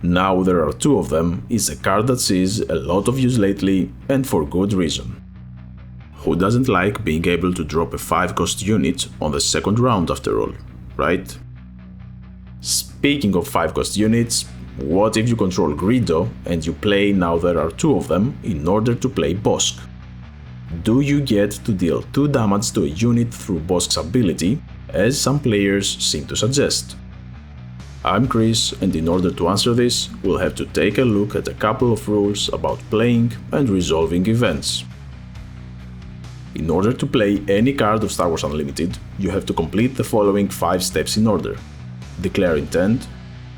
Now There Are Two of Them is a card that sees a lot of use lately, and for good reason. Who doesn't like being able to drop a 5-cost unit on the second round after all, right? Speaking of 5-cost units, what if you control Greedo and you play Now There Are Two of Them in order to play Bossk? Do you get to deal 2 damage to a unit through Bossk's ability, as some players seem to suggest? I'm Chris, and in order to answer this, we'll have to take a look at a couple of rules about playing and resolving events. In order to play any card of Star Wars Unlimited, you have to complete the following 5 steps in order: declare intent,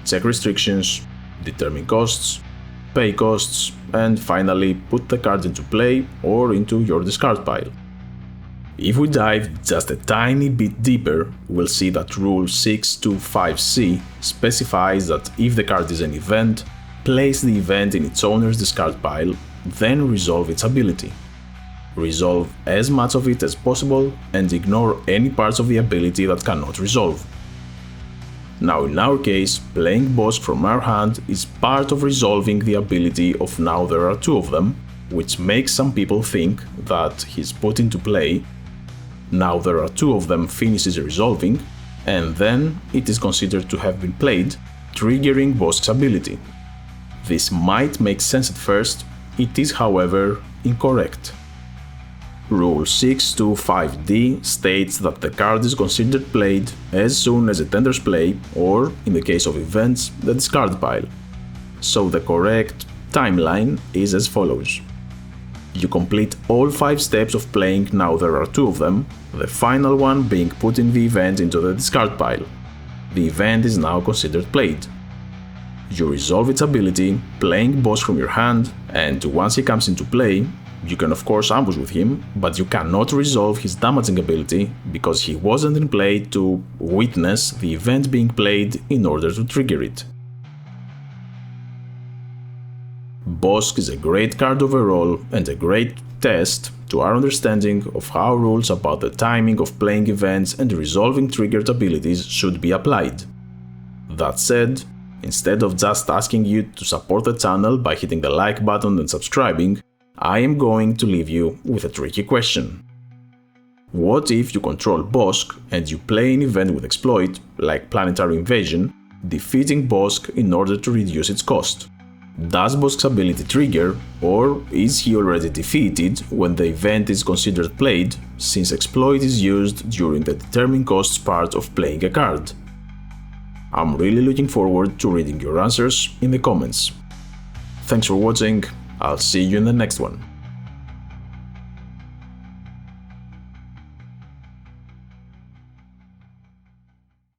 check restrictions, determine costs, pay costs, and finally put the card into play or into your discard pile. If we dive just a tiny bit deeper, we'll see that Rule 625C specifies that if the card is an event, place the event in its owner's discard pile, then resolve its ability. Resolve as much of it as possible and ignore any parts of the ability that cannot resolve. Now in our case, playing Bossk from our hand is part of resolving the ability of Now There Are Two of Them, which makes some people think that he's put into play, Now There Are Two of Them finishes resolving, and then it is considered to have been played, triggering Bossk's ability. This might make sense at first, it is however incorrect. Rule 625D states that the card is considered played as soon as it enters play, or, in the case of events, the discard pile. So the correct timeline is as follows. You complete all 5 steps of playing Now There Are Two of Them, the final one being putting the event into the discard pile. The event is now considered played. You resolve its ability, playing Bossk from your hand, and once he comes into play, you can of course ambush with him, but you cannot resolve his damaging ability because he wasn't in play to witness the event being played in order to trigger it. Bossk is a great card overall and a great test to our understanding of how rules about the timing of playing events and resolving triggered abilities should be applied. That said, instead of just asking you to support the channel by hitting the like button and subscribing, I am going to leave you with a tricky question. What if you control Bossk and you play an event with exploit, like Planetary Invasion, defeating Bossk in order to reduce its cost? Does Bossk's ability trigger, or is he already defeated when the event is considered played, since exploit is used during the determine costs part of playing a card? I'm really looking forward to reading your answers in the comments. Thanks for watching. I'll see you in the next one.